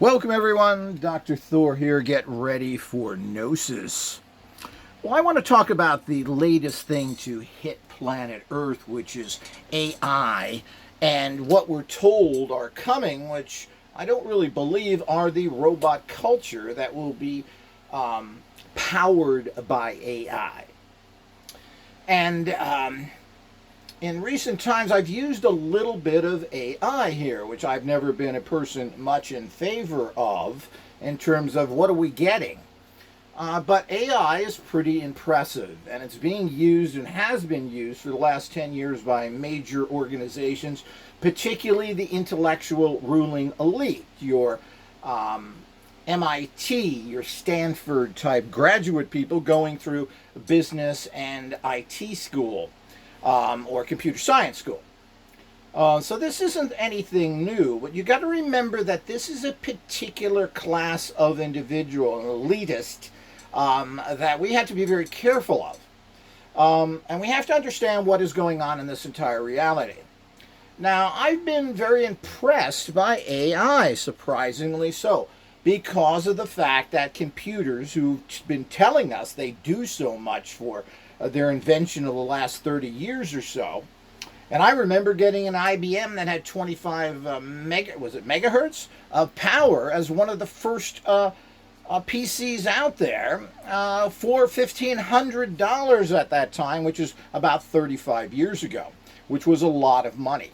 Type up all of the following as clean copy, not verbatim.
Welcome everyone, Dr. Thor here. Get ready for Gnosis. Well, I want to talk about the latest thing to hit planet Earth, which is AI, and what we're told are coming, which I don't really believe are the robot culture that will be powered by AI. And in recent times, I've used a little bit of AI here, which I've never been a person much in favor of in terms of what are we getting. But AI is pretty impressive, and it's being used and has been used for the last 10 years by major organizations, particularly the intellectual ruling elite, your MIT, your Stanford type graduate people going through business and IT school. Or computer science school. So this isn't anything new, but you got to remember that this is a particular class of individual, an elitist, that we have to be very careful of. And we have to understand what is going on in this entire reality. Now, I've been very impressed by AI, surprisingly so, because of the fact that computers who've been telling us they do so much for their invention of the last 30 years or so. And I remember getting an IBM that had 25 megahertz of power as one of the first PCs out there for $1,500 at that time, which is about 35 years ago, which was a lot of money.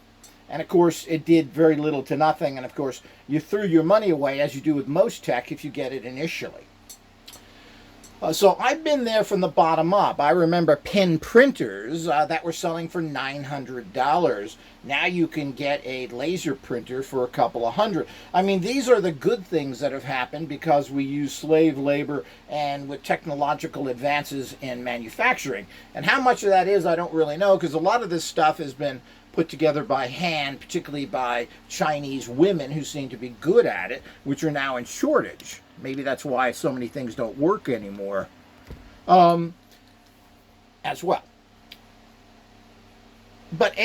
And of course, it did very little to nothing. And of course, you threw your money away, as you do with most tech, if you get it initially. So I've been there from the bottom up. I remember pen printers that were selling for $900. Now you can get a laser printer for a couple of hundred. I mean, these are the good things that have happened because we use slave labor and with technological advances in manufacturing. And how much of that is, I don't really know, because a lot of this stuff has been put together by hand, particularly by Chinese women who seem to be good at it, which are now in shortage. Maybe that's why so many things don't work anymore as well. But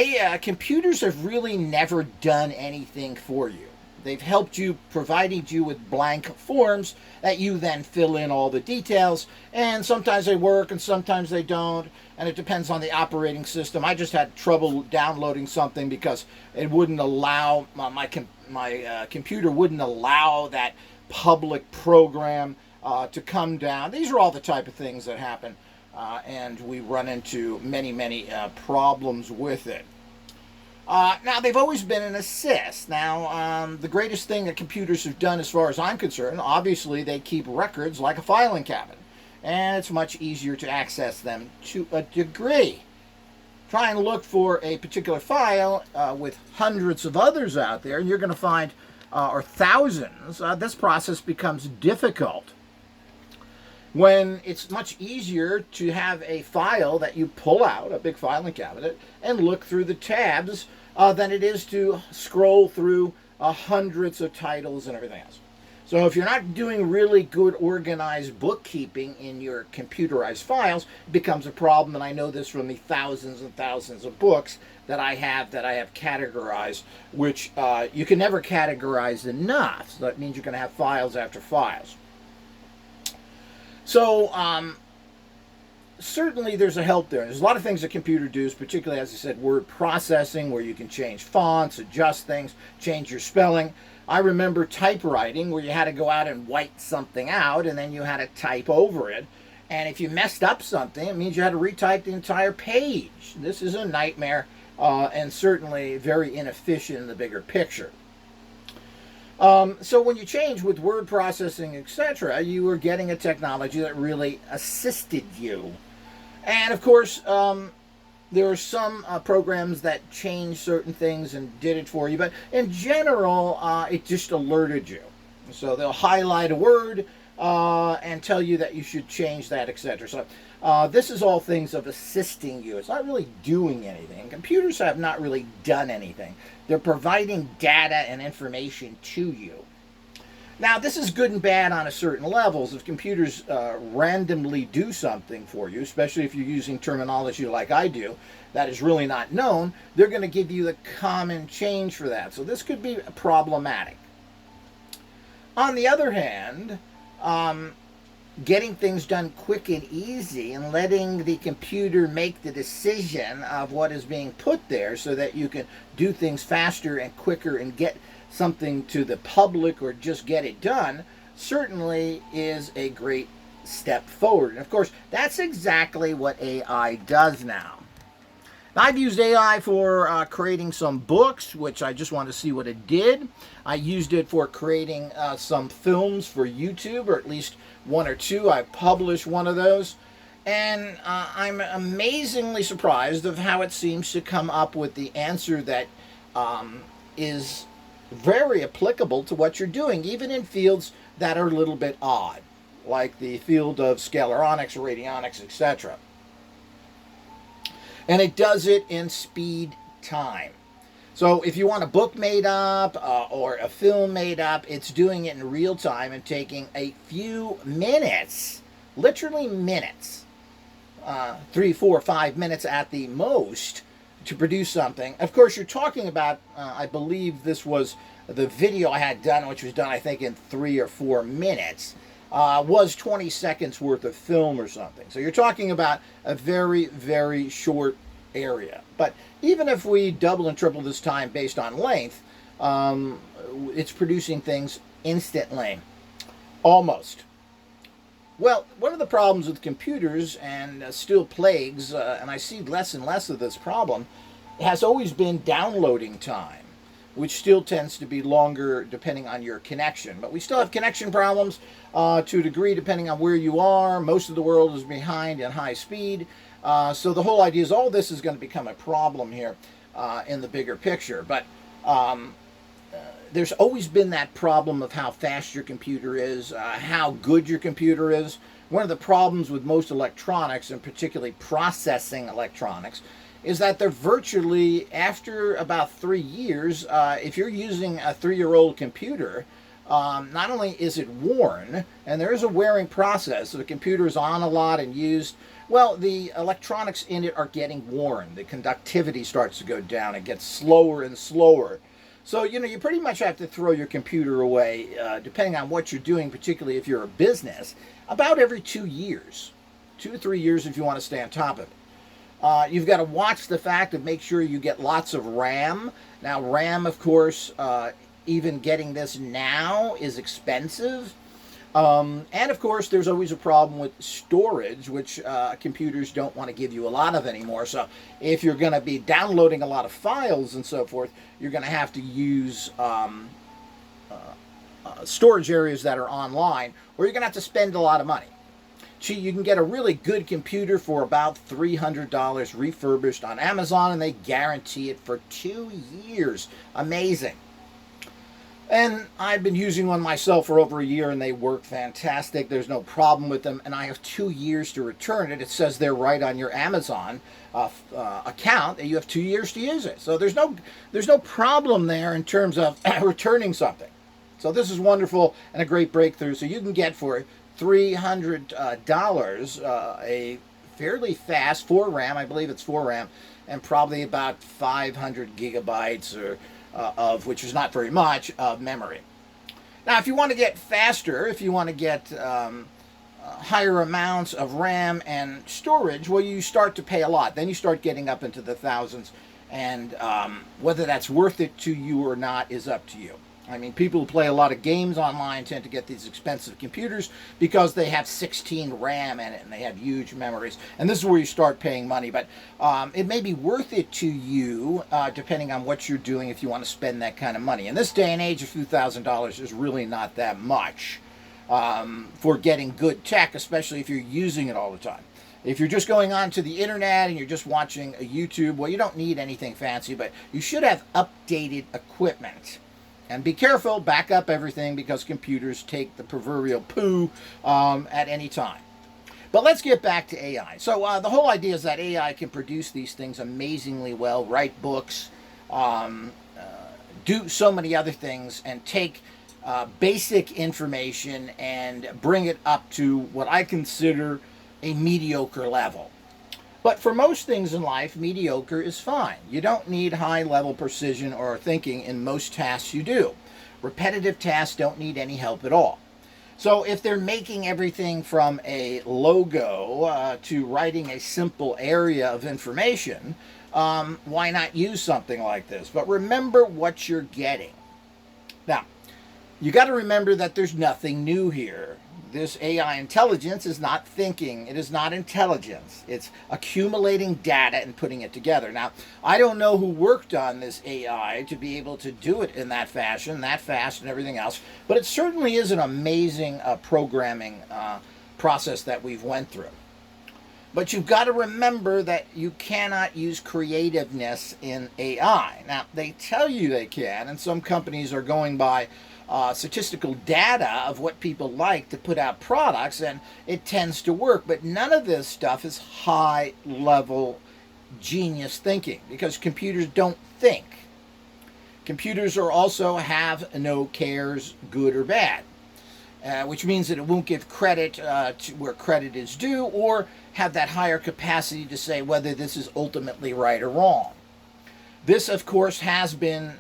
computers have really never done anything for you. They've helped you, provided you with blank forms that you then fill in all the details, and sometimes they work and sometimes they don't, and it depends on the operating system. I just had trouble downloading something because it wouldn't allow, my computer wouldn't allow that public program to come down. These are all the type of things that happen, and we run into many problems with it. Now, they've always been an assist. Now, the greatest thing that computers have done, as far as I'm concerned, obviously they keep records like a filing cabinet, and it's much easier to access them to a degree. Try and look for a particular file with hundreds of others out there, and you're going to find or thousands, this process becomes difficult. When it's much easier to have a file that you pull out, a big filing cabinet, and look through the tabs than it is to scroll through hundreds of titles and everything else. So if you're not doing really good organized bookkeeping in your computerized files, it becomes a problem, and I know this from the thousands and thousands of books that I have categorized, which you can never categorize enough. So that means you're going to have files after files. So certainly there's a help there. There's a lot of things a computer does, particularly, as I said, word processing, where you can change fonts, adjust things, change your spelling. I remember typewriting, where you had to go out and white something out, and then you had to type over it. And if you messed up something, it means you had to retype the entire page. This is a nightmare, and certainly very inefficient in the bigger picture. So when you change with word processing, etc., you were getting a technology that really assisted you. And of course, there are some programs that changed certain things and did it for you, but in general, it just alerted you. So they'll highlight a word and tell you that you should change that, etc. So this is all things of assisting you. It's not really doing anything. Computers have not really done anything. They're providing data and information to you. Now, this is good and bad on a certain levels. If computers randomly do something for you, especially if you're using terminology like I do, that is really not known, they're going to give you the common change for that. So this could be problematic. On the other hand, um, getting things done quick and easy and letting the computer make the decision of what is being put there so that you can do things faster and quicker and get something to the public or just get it done certainly is a great step forward. And of course, that's exactly what AI does now. I've used AI for creating some books, which I just wanted to see what it did. I used it for creating some films for YouTube, or at least one or two. I published one of those. And I'm amazingly surprised of how it seems to come up with the answer that is very applicable to what you're doing, even in fields that are a little bit odd, like the field of scalarionics, radionics, etc. And it does it in speed time. So if you want a book made up or a film made up, it's doing it in real time and taking a few minutes, literally minutes, 3, 4, 5 minutes at the most to produce something. Of course, you're talking about, I believe this was the video I had done, which was done, I think, in 3 or 4 minutes. Was 20 seconds worth of film or something. So you're talking about a very, very short area. But even if we double and triple this time based on length, it's producing things instantly. Almost. Well, one of the problems with computers, and still plagues, and I see less and less of this problem, has always been downloading time, which still tends to be longer depending on your connection. But we still have connection problems to a degree depending on where you are. Most of the world is behind in high speed. So the whole idea is all this is going to become a problem here in the bigger picture. But there's always been that problem of how fast your computer is, how good your computer is. One of the problems with most electronics, and particularly processing electronics, is that they're virtually, after about 3 years, if you're using a 3-year-old computer, not only is it worn, and there is a wearing process, so the computer is on a lot and used, well, the electronics in it are getting worn. The conductivity starts to go down. It gets slower and slower. So, you pretty much have to throw your computer away, depending on what you're doing, particularly if you're a business, about every 2 years. 2 to 3 years if you want to stay on top of it. You've got to watch the fact of make sure you get lots of RAM. Now, RAM, of course, even getting this now is expensive. And, of course, there's always a problem with storage, which computers don't want to give you a lot of anymore. So if you're going to be downloading a lot of files and so forth, you're going to have to use storage areas that are online, or you're going to have to spend a lot of money. You can get a really good computer for about $300 refurbished on Amazon, and they guarantee it for 2 years. Amazing. And I've been using one myself for over a year, and they work fantastic. There's no problem with them, and I have 2 years to return it. It says there right on your Amazon account that you have 2 years to use it. So there's no problem there in terms of returning something. So this is wonderful and a great breakthrough. So you can get for $300 a fairly fast 4 RAM, I believe it's 4 RAM, and probably about 500 gigabytes of, which is not very much, of memory. Now, if you want to get faster, if you want to get higher amounts of RAM and storage, well, you start to pay a lot. Then you start getting up into the thousands, and whether that's worth it to you or not is up to you. I mean, people who play a lot of games online tend to get these expensive computers because they have 16 RAM in it and they have huge memories. And this is where you start paying money. But it may be worth it to you, depending on what you're doing, if you want to spend that kind of money. In this day and age, a few $1,000s is really not that much for getting good tech, especially if you're using it all the time. If you're just going on to the internet and you're just watching a YouTube, well, you don't need anything fancy, but you should have updated equipment. And be careful, back up everything, because computers take the proverbial poo at any time. But let's get back to AI. So the whole idea is that AI can produce these things amazingly well, write books, do so many other things, and take basic information and bring it up to what I consider a mediocre level. But for most things in life, mediocre is fine. You don't need high-level precision or thinking in most tasks you do. Repetitive tasks don't need any help at all. So if they're making everything from a logo to writing a simple area of information, why not use something like this? But remember what you're getting. Now, you got to remember that there's nothing new here. This AI intelligence is not thinking. It is not intelligence. It's accumulating data and putting it together. Now, I don't know who worked on this AI to be able to do it in that fashion, that fast and everything else, but it certainly is an amazing programming process that we've went through. But you've got to remember that you cannot use creativeness in AI. Now, they tell you they can, and some companies are going by statistical data of what people like to put out products, and it tends to work. But none of this stuff is high-level genius thinking, because computers don't think. Computers are also have no cares, good or bad, which means that it won't give credit to where credit is due, or have that higher capacity to say whether this is ultimately right or wrong. This, of course, has been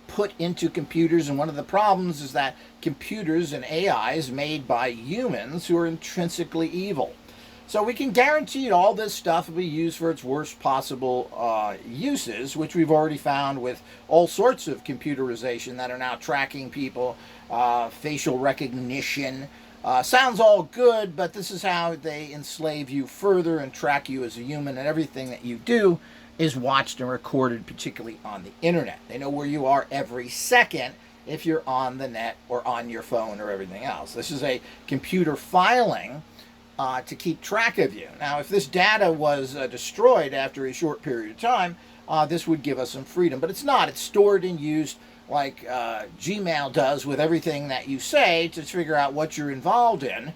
put into computers, and one of the problems is that computers and AI is made by humans who are intrinsically evil. So we can guarantee all this stuff will be used for its worst possible uses, which we've already found with all sorts of computerization that are now tracking people, facial recognition. Sounds all good, but this is how they enslave you further and track you as a human, and everything that you do is watched and recorded, particularly on the internet. They know where you are every second if you're on the net or on your phone or everything else. This is a computer filing to keep track of you. Now, if this data was destroyed after a short period of time, this would give us some freedom, but it's not. It's stored and used like Gmail does with everything that you say to figure out what you're involved in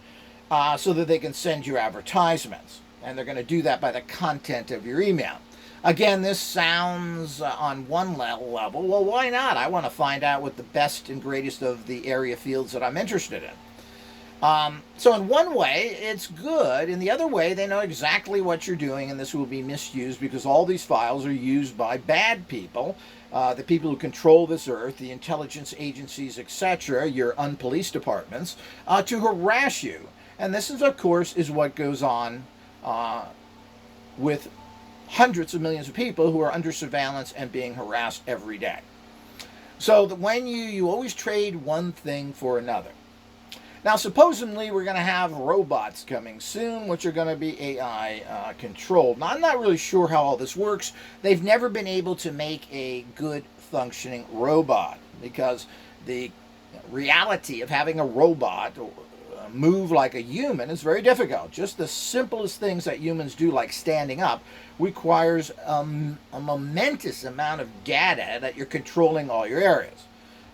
so that they can send you advertisements. And they're going to do that by the content of your email. Again, this sounds on one level, well, why not? I want to find out what the best and greatest of the area fields that I'm interested in. So in one way, it's good. In the other way, they know exactly what you're doing, and this will be misused because all these files are used by bad people, the people who control this earth, the intelligence agencies, etc., your unpoliced departments, to harass you. And this is, of course, is what goes on with hundreds of millions of people who are under surveillance and being harassed every day. So that when you always trade one thing for another. Now, supposedly, we're going to have robots coming soon, which are going to be AI controlled. Now, I'm not really sure how all this works. They've never been able to make a good functioning robot, because the reality of having a robot move like a human is very difficult. Just the simplest things that humans do, like standing up, requires a momentous amount of data that you're controlling all your areas.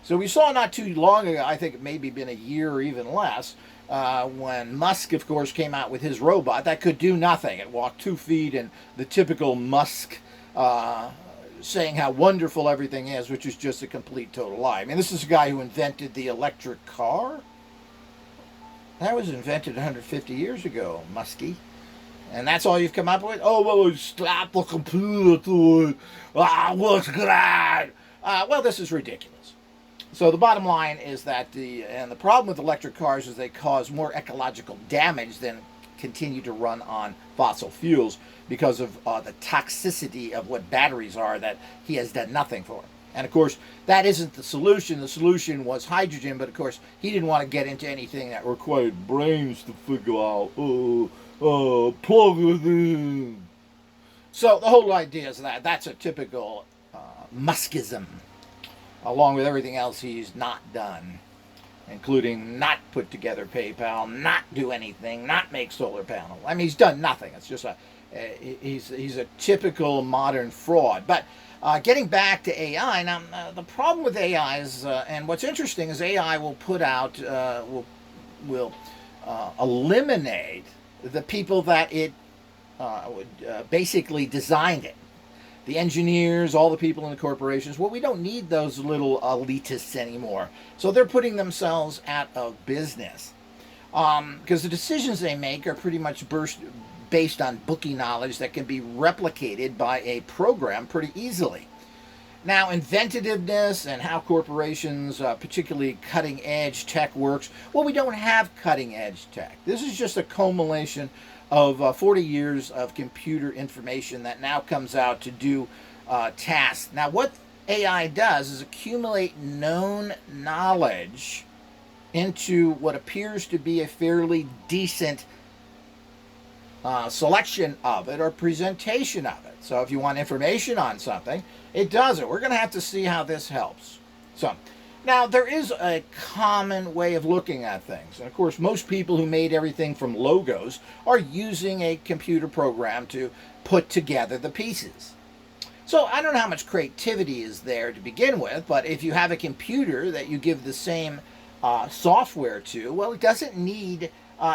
So we saw not too long ago, I think it maybe been a year or even less, when Musk, of course, came out with his robot that could do nothing. It walked 2 feet, and the typical Musk saying how wonderful everything is, which is just a complete total lie. I mean, this is a guy who invented the electric car. That was invented 150 years ago, Muskie. And that's all you've come up with? Oh, well, stop the computer. What's good? Well, this is ridiculous. So the bottom line is that the problem with electric cars is they cause more ecological damage than continue to run on fossil fuels because of the toxicity of what batteries are that he has done nothing for. And of course, that isn't the solution. The solution was hydrogen, but of course, he didn't want to get into anything that required brains to figure out, plug it in. So the whole idea is that that's a typical Muskism, along with everything else he's not done, including not put together PayPal, not do anything, not make solar panels. I mean, he's done nothing. It's just he's a typical modern fraud. But getting back to AI, now the problem with AI is, and what's interesting is AI will put out, will eliminate the people that it basically designed it. The engineers, all the people in the corporations. Well, we don't need those little elitists anymore. So they're putting themselves out of business. Because the decisions they make are pretty much based on bookie knowledge that can be replicated by a program pretty easily. Now, inventiveness and how corporations, particularly cutting edge tech, works. Well, we don't have cutting edge tech. This is just a culmination of 40 years of computer information that now comes out to do tasks. Now, what AI does is accumulate known knowledge into what appears to be a fairly decent selection of it or presentation of it. So if you want information on something, it does it. We're going to have to see how this helps. So now there is a common way of looking at things. And of course, most people who made everything from logos are using a computer program to put together the pieces. So I don't know how much creativity is there to begin with, but if you have a computer that you give the same software to, well, it doesn't need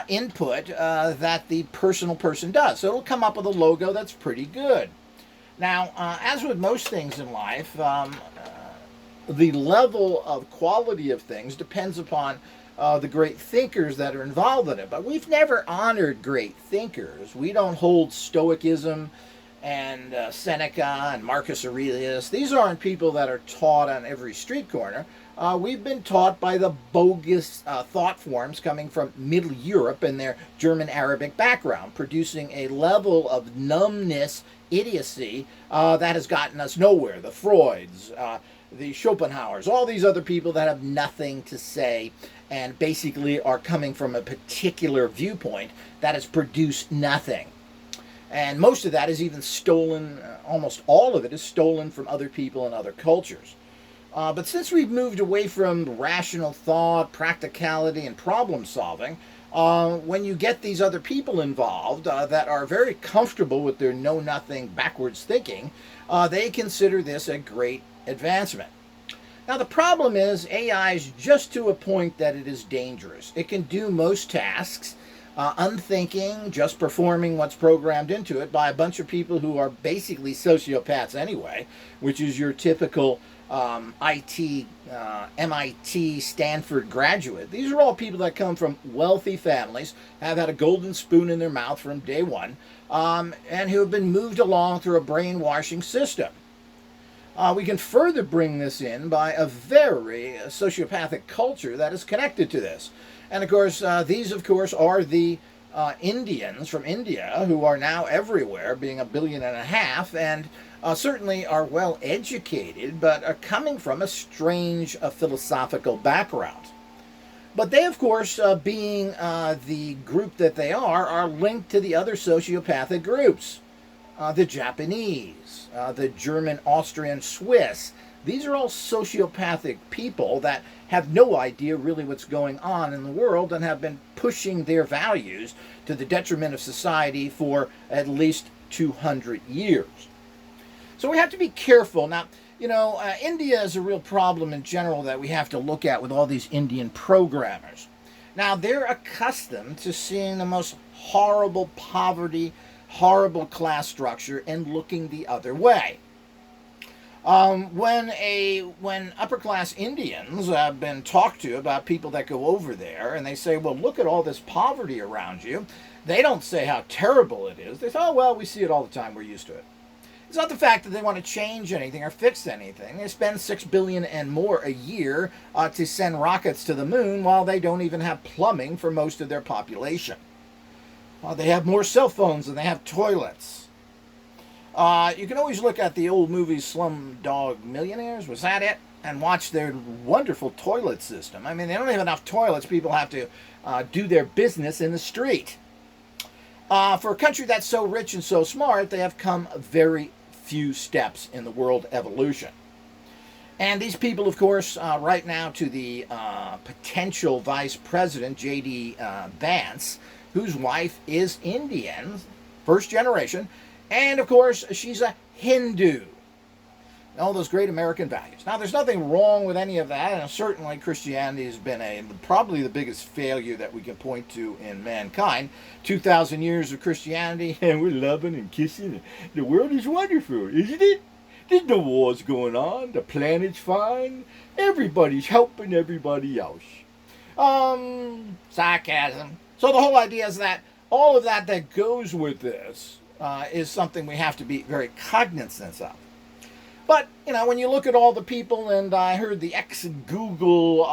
input that the personal person does. So it'll come up with a logo that's pretty good. Now, as with most things in life, the level of quality of things depends upon the great thinkers that are involved in it. But we've never honored great thinkers. We don't hold Stoicism and Seneca and Marcus Aurelius. These aren't people that are taught on every street corner. We've been taught by the bogus thought forms coming from Middle Europe and their German Arabic background, producing a level of numbness, idiocy that has gotten us nowhere. The Freuds, the Schopenhauers, all these other people that have nothing to say and basically are coming from a particular viewpoint that has produced nothing. And most of that is even stolen, almost all of it is stolen from other people and other cultures. But since we've moved away from rational thought, practicality, and problem solving, when you get these other people involved that are very comfortable with their know-nothing backwards thinking, they consider this a great advancement. Now the problem is AI is just to a point that it is dangerous. It can do most tasks, unthinking, just performing what's programmed into it by a bunch of people who are basically sociopaths anyway, which is your typical IT, MIT, Stanford graduate. These are all people that come from wealthy families, have had a golden spoon in their mouth from day one, and who have been moved along through a brainwashing system. We can further bring this in by a very sociopathic culture that is connected to this. And of course, these of course are the Indians from India who are now everywhere, being 1.5 billion, and certainly are well educated, but are coming from a strange philosophical background. But they, of course, being the group that they are linked to the other sociopathic groups. The Japanese, the German, Austrian, Swiss. These are all sociopathic people that have no idea really what's going on in the world and have been pushing their values to the detriment of society for at least 200 years. So we have to be careful. Now, you know, India is a real problem in general that we have to look at with all these Indian programmers. Now, they're accustomed to seeing the most horrible poverty, horrible class structure and looking the other way. When upper class Indians have been talked to about people that go over there and they say, well, look at all this poverty around you, they don't say how terrible it is. They say, oh, well, we see it all the time. We're used to it. It's not the fact that they want to change anything or fix anything. They spend $6 billion and more a year to send rockets to the moon while they don't even have plumbing for most of their population. They have more cell phones than they have toilets. You can always look at the old movie Slumdog Millionaires, was that it? And watch their wonderful toilet system. I mean, they don't have enough toilets. People have to do their business in the street. For a country that's so rich and so smart, they have come very few steps in the world evolution. And these people, of course, right now to the potential vice president, J.D. Vance, whose wife is Indian, first generation, and of course, she's a Hindu. All those great American values. Now, there's nothing wrong with any of that, and certainly Christianity has been probably the biggest failure that we can point to in mankind. 2,000 years of Christianity, and we're loving and kissing. The world is wonderful, isn't it? There's no wars going on. The planet's fine. Everybody's helping everybody else. Sarcasm. So the whole idea is that all of that goes with this is something we have to be very cognizant of. But, when you look at all the people, and I heard the ex-Google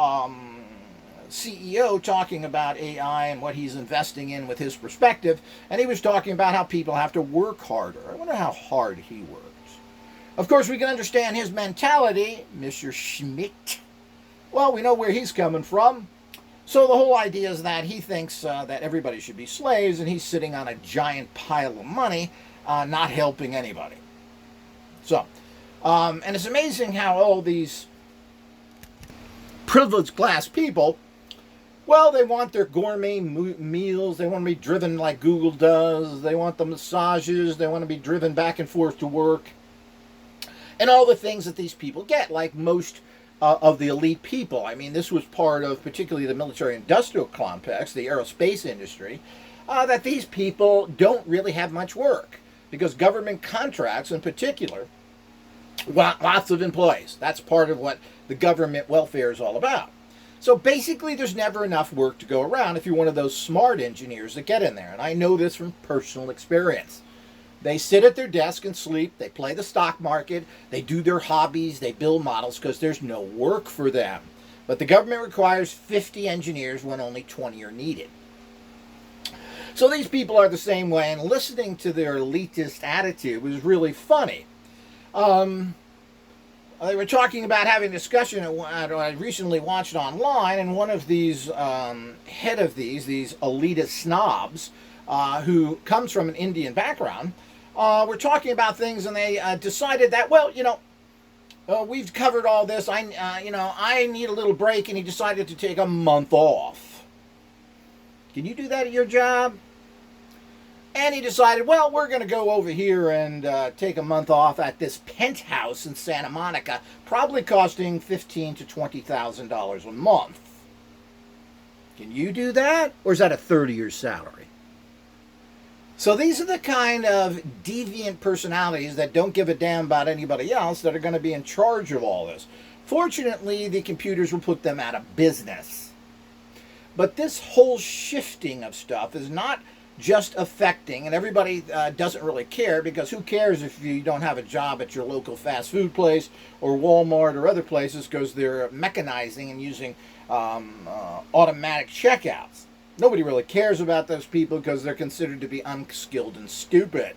CEO talking about AI and what he's investing in with his perspective, and he was talking about how people have to work harder. I wonder how hard he works. Of course, we can understand his mentality, Mr. Schmidt. Well, we know where he's coming from. So the whole idea is that he thinks that everybody should be slaves, and he's sitting on a giant pile of money, not helping anybody. So, and it's amazing how all these privileged class people, well, they want their gourmet meals. They want to be driven like Google does. They want the massages. They want to be driven back and forth to work. And all the things that these people get, like most of the elite people. I mean, this was part of particularly the military-industrial complex, the aerospace industry, that these people don't really have much work because government contracts in particular want lots of employees. That's part of what the government welfare is all about. So basically, there's never enough work to go around if you're one of those smart engineers that get in there. And I know this from personal experience. They sit at their desk and sleep. They play the stock market. They do their hobbies. They build models because there's no work for them. But the government requires 50 engineers when only 20 are needed. So these people are the same way, and listening to their elitist attitude was really funny. They were talking about having a discussion I recently watched online, and one of these head of these elitist snobs who comes from an Indian background, were talking about things, and they decided that, well, we've covered all this. I need a little break, and he decided to take a month off. Can you do that at your job? And he decided, well, we're going to go over here and take a month off at this penthouse in Santa Monica, probably costing $15,000 to $20,000 a month. Can you do that? Or is that a third of your salary? So these are the kind of deviant personalities that don't give a damn about anybody else that are going to be in charge of all this. Fortunately, the computers will put them out of business. But this whole shifting of stuff is not just affecting, and everybody doesn't really care, because who cares if you don't have a job at your local fast food place or Walmart or other places, because they're mechanizing and using automatic checkouts. Nobody really cares about those people because they're considered to be unskilled and stupid.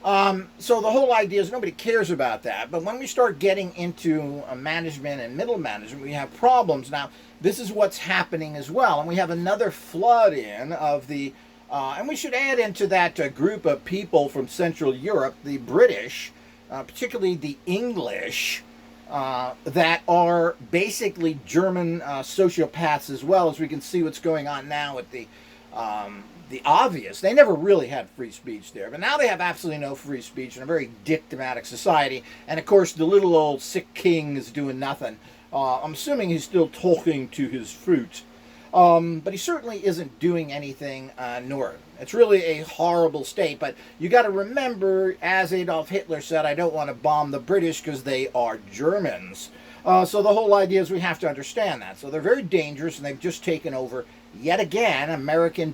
So the whole idea is nobody cares about that. But when we start getting into management and middle management, we have problems. Now, this is what's happening as well. And we have another flood in of the and we should add into that group of people from Central Europe, the British, particularly the English, that are basically German sociopaths as well, as we can see what's going on now with the obvious. They never really had free speech there, but now they have absolutely no free speech in a very dictatorial society. And of course, the little old sick king is doing nothing. I'm assuming he's still talking to his fruit. But he certainly isn't doing anything north. It's really a horrible state, but you got to remember, as Adolf Hitler said, I don't want to bomb the British because they are Germans. So the whole idea is we have to understand that. So they're very dangerous, and they've just taken over, yet again,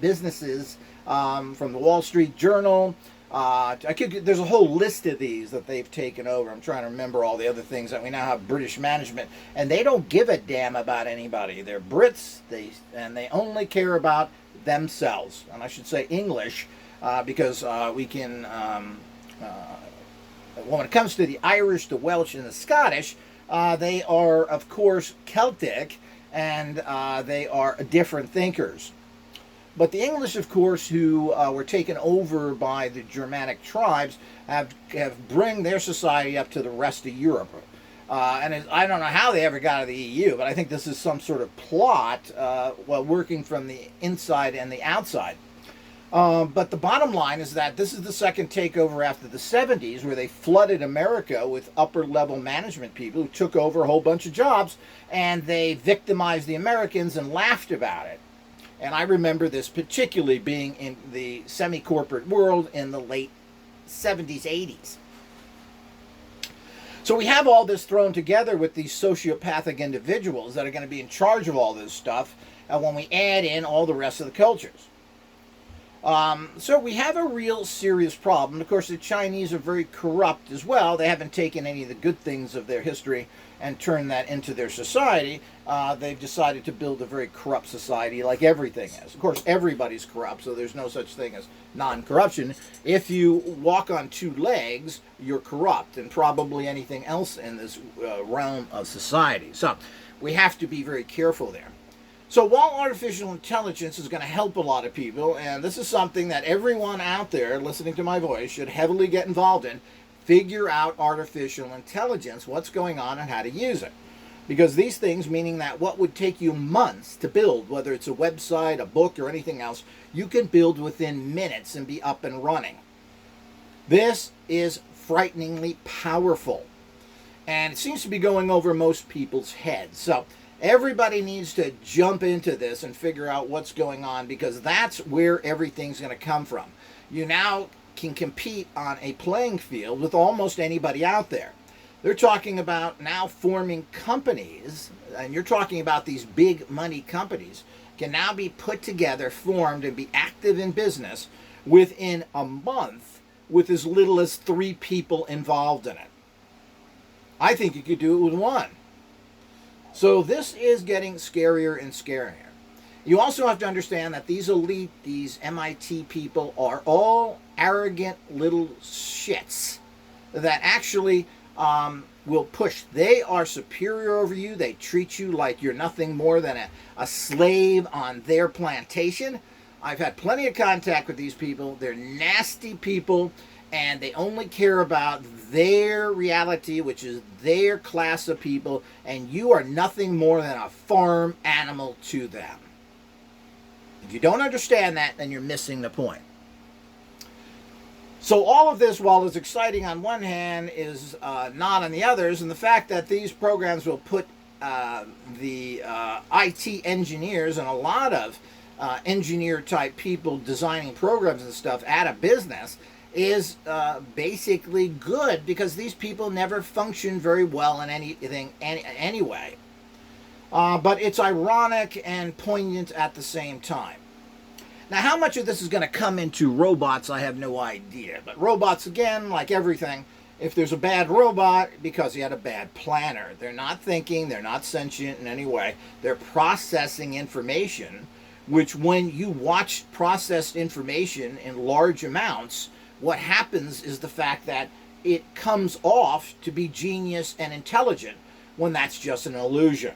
businesses from the Wall Street Journal. There's a whole list of these that they've taken over. I'm trying to remember all the other things that we now have British management, and they don't give a damn about anybody. They're Brits, and they only care about themselves. And I should say English, because we can, when it comes to the Irish, the Welsh, and the Scottish, they are, of course, Celtic, and they are different thinkers. But the English, of course, who were taken over by the Germanic tribes, have bring their society up to the rest of Europe. And I don't know how they ever got out of the EU, but I think this is some sort of plot while working from the inside and the outside. But the bottom line is that this is the second takeover after the 70s, where they flooded America with upper-level management people who took over a whole bunch of jobs, and they victimized the Americans and laughed about it. And I remember this particularly being in the semi-corporate world in the late 70s, 80s. So we have all this thrown together with these sociopathic individuals that are going to be in charge of all this stuff when we add in all the rest of the cultures. So we have a real serious problem. Of course, the Chinese are very corrupt as well. They haven't taken any of the good things of their history and turned that into their society. They've decided to build a very corrupt society like everything is. Of course, everybody's corrupt, so there's no such thing as non-corruption. If you walk on two legs, you're corrupt, and probably anything else in this realm of society. So we have to be very careful there. So while artificial intelligence is going to help a lot of people, and this is something that everyone out there listening to my voice should heavily get involved in, figure out artificial intelligence, what's going on and how to use it. Because these things, meaning that what would take you months to build, whether it's a website, a book, or anything else, you can build within minutes and be up and running. This is frighteningly powerful. And it seems to be going over most people's heads. So everybody needs to jump into this and figure out what's going on, because that's where everything's going to come from. You now can compete on a playing field with almost anybody out there. They're talking about now forming companies, and you're talking about these big money companies can now be put together, formed, and be active in business within a month with as little as 3 people involved in it. I think you could do it with 1. So this is getting scarier and scarier. You also have to understand that these elite, these MIT people are all arrogant little shits that actually will push. They are superior over you. They treat you like you're nothing more than a slave on their plantation. I've had plenty of contact with these people. They're nasty people, and they only care about their reality, which is their class of people, and you are nothing more than a farm animal to them. If you don't understand that, then you're missing the point. So all of this, while it's exciting on one hand, is not on the others, and the fact that these programs will put the IT engineers and a lot of engineer-type people designing programs and stuff out of business is basically good, because these people never function very well in anything anyway. But it's ironic and poignant at the same time. Now, how much of this is going to come into robots, I have no idea. But robots, again, like everything, if there's a bad robot, because he had a bad planner. They're not thinking, they're not sentient in any way. They're processing information, which when you watch processed information in large amounts, what happens is the fact that it comes off to be genius and intelligent when that's just an illusion.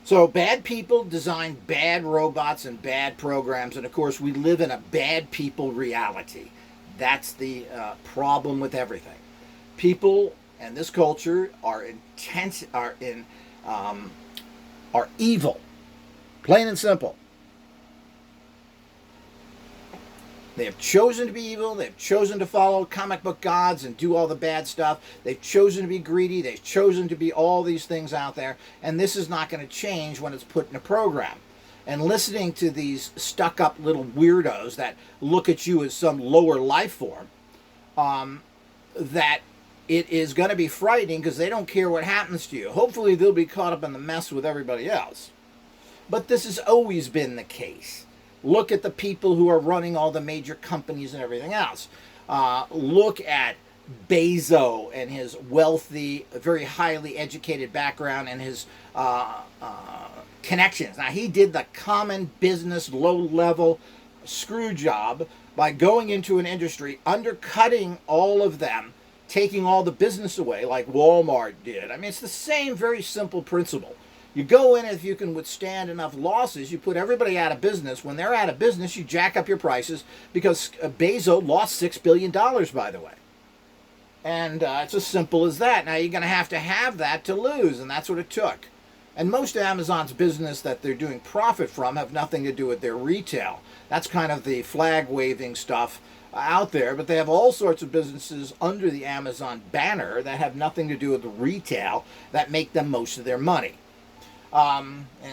So bad people design bad robots and bad programs, and of course we live in a bad people reality. That's the problem with everything. People and this culture are evil, plain and simple. They have chosen to be evil. They've chosen to follow comic book gods and do all the bad stuff. They've chosen to be greedy. They've chosen to be all these things out there. And this is not going to change when it's put in a program. And listening to these stuck-up little weirdos that look at you as some lower life form, that it is going to be frightening, because they don't care what happens to you. Hopefully they'll be caught up in the mess with everybody else. But this has always been the case. Look at the people who are running all the major companies and everything else. Look at Bezos and his wealthy, very highly educated background and his connections. Now, he did the common business, low-level screw job by going into an industry, undercutting all of them, taking all the business away like Walmart did. I mean, it's the same very simple principle. You go in, if you can withstand enough losses, you put everybody out of business. When they're out of business, you jack up your prices, because Bezos lost $6 billion, by the way. And it's as simple as that. Now, you're going to have that to lose, and that's what it took. And most of Amazon's business that they're doing profit from have nothing to do with their retail. That's kind of the flag-waving stuff out there, but they have all sorts of businesses under the Amazon banner that have nothing to do with the retail that make them most of their money.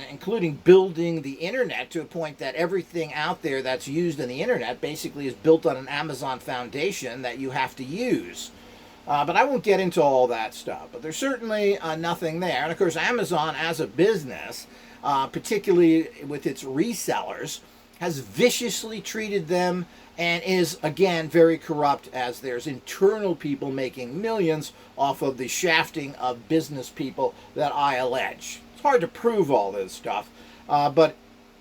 Including building the internet to a point that everything out there that's used in the internet basically is built on an Amazon foundation that you have to use. But I won't get into all that stuff. But there's certainly nothing there. And of course, Amazon as a business, particularly with its resellers, has viciously treated them and is, again, very corrupt, as there's internal people making millions off of the shafting of business people that I allege. It's hard to prove all this stuff, but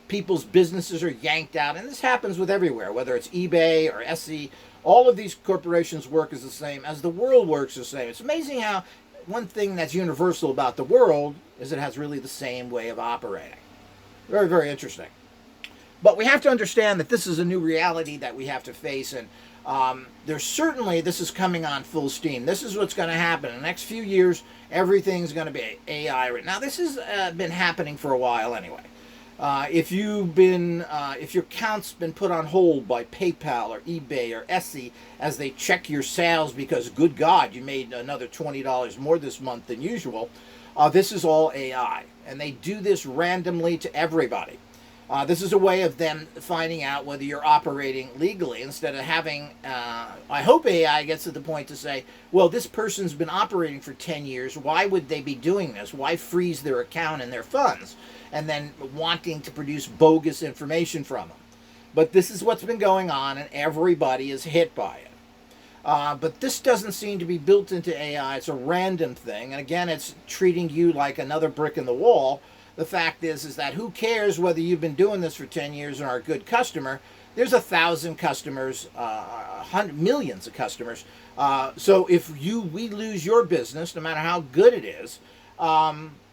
people's businesses are yanked out, and this happens with everywhere, whether it's eBay or Etsy. All of these corporations work as the same as the world works the same. It's amazing how one thing that's universal about the world is it has really the same way of operating. Very, very interesting. But we have to understand that this is a new reality that we have to face, and there's certainly, this is coming on full steam. This is what's going to happen in the next few years. Everything's going to be AI. Now, this has been happening for a while anyway. If your account's been put on hold by PayPal or eBay or Etsy as they check your sales because, good God, you made another $20 more this month than usual, this is all AI, and they do this randomly to everybody. This is a way of them finding out whether you're operating legally, instead of having, I hope AI gets to the point to say, well, this person's been operating for 10 years. Why would they be doing this? Why freeze their account and their funds? And then wanting to produce bogus information from them. But this is what's been going on, and everybody is hit by it. But this doesn't seem to be built into AI. It's a random thing. And again, it's treating you like another brick in the wall. The fact is that who cares whether you've been doing this for 10 years and are a good customer? There's 1,000 customers, millions of customers. So if we lose your business, no matter how good it is,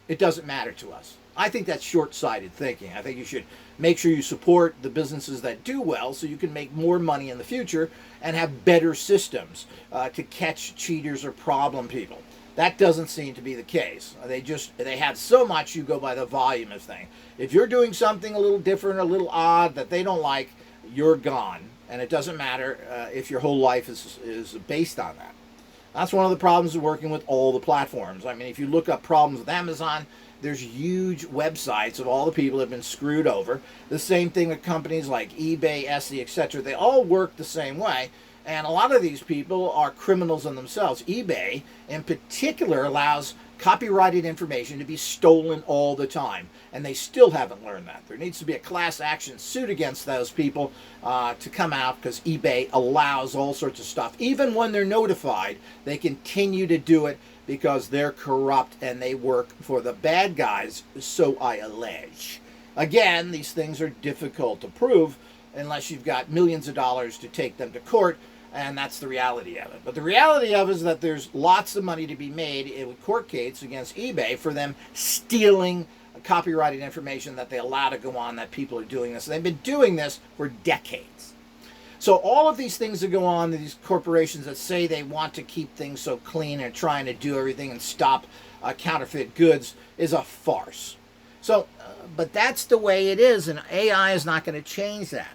it doesn't matter to us. I think that's short-sighted thinking. I think you should make sure you support the businesses that do well so you can make more money in the future and have better systems to catch cheaters or problem people. That doesn't seem to be the case. They have so much, you go by the volume of things. If you're doing something a little different, a little odd that they don't like, you're gone. And it doesn't matter if your whole life is based on that. That's one of the problems of working with all the platforms. I mean, if you look up problems with Amazon, there's huge websites of all the people that have been screwed over. The same thing with companies like eBay, Etsy, etc. They all work the same way. And a lot of these people are criminals in themselves. eBay, in particular, allows copyrighted information to be stolen all the time. And they still haven't learned that. There needs to be a class action suit against those people to come out, because eBay allows all sorts of stuff. Even when they're notified, they continue to do it because they're corrupt and they work for the bad guys, so I allege. Again, these things are difficult to prove unless you've got millions of dollars to take them to court, and that's the reality of it. But the reality of it is that there's lots of money to be made in court cases against eBay for them stealing copyrighted information that they allow to go on, that people are doing this. And they've been doing this for decades. So all of these things that go on, these corporations that say they want to keep things so clean and trying to do everything and stop counterfeit goods, is a farce. So, but that's the way it is, and AI is not going to change that.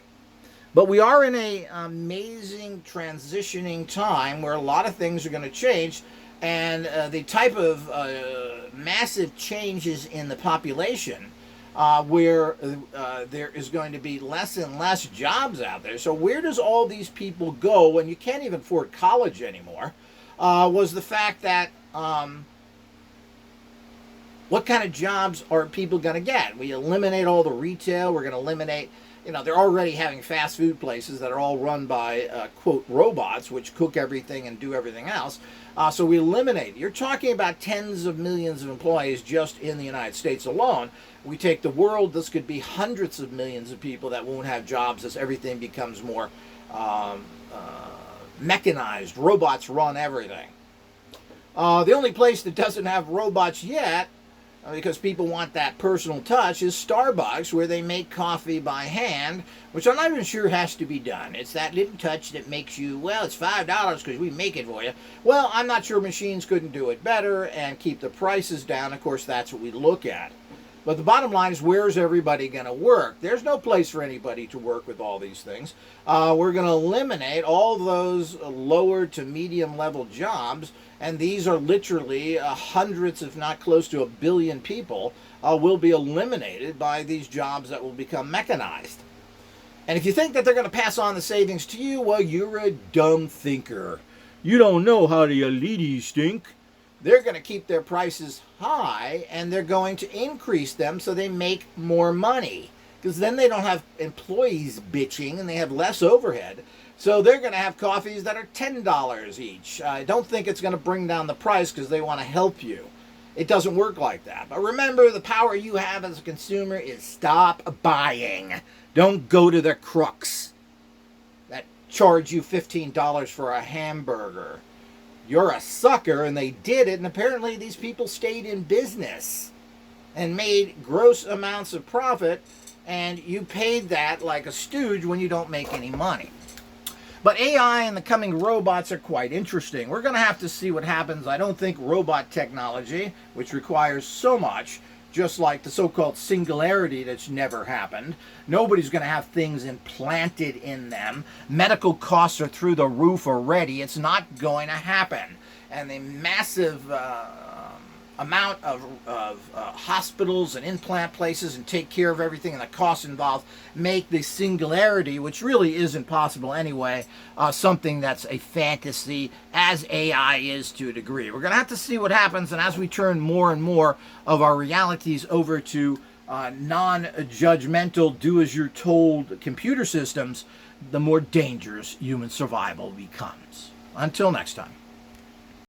But we are in an amazing transitioning time where a lot of things are going to change, and the type of massive changes in the population where there is going to be less and less jobs out there. So where does all these people go when you can't even afford college anymore? Was the fact that what kind of jobs are people going to get? We eliminate all the retail. We're going to eliminate, they're already having fast food places that are all run by, quote, robots, which cook everything and do everything else. So we eliminate. You're talking about tens of millions of employees just in the United States alone. We take the world, this could be hundreds of millions of people that won't have jobs as everything becomes more mechanized. Robots run everything. The only place that doesn't have robots yet, because people want that personal touch, is Starbucks, where they make coffee by hand, which I'm not even sure has to be done. It's that little touch that makes you, well, it's $5 because we make it for you. Well, I'm not sure machines couldn't do it better and keep the prices down. Of course, that's what we look at. But the bottom line is, where's everybody going to work? There's no place for anybody to work with all these things. We're going to eliminate all those lower to medium level jobs, and these are literally hundreds, if not close to 1 billion people, will be eliminated by these jobs that will become mechanized. And if you think that they're going to pass on the savings to you, well, you're a dumb thinker. You don't know how the ladies think. They're going to keep their prices high, and they're going to increase them so they make more money. because then they don't have employees bitching and they have less overhead. So they're going to have coffees that are $10 each. I don't think it's going to bring down the price because they want to help you. It doesn't work like that. But remember, the power you have as a consumer is stop buying. Don't go to the crooks that charge you $15 for a hamburger. You're a sucker, and they did it, and apparently these people stayed in business and made gross amounts of profit, and you paid that like a stooge when you don't make any money. But AI and the coming robots are quite interesting. We're going to have to see what happens. I don't think robot technology, which requires so much, just like the so-called singularity that's never happened, nobody's going to have things implanted in them. Medical costs are through the roof already. It's not going to happen. And the massive amount of hospitals and implant places and take care of everything and the costs involved make the singularity, which really isn't possible anyway, something that's a fantasy, as AI is to a degree. We're going to have to see what happens, and as we turn more and more of our realities over to non-judgmental, do-as-you're-told computer systems, the more dangerous human survival becomes. Until next time.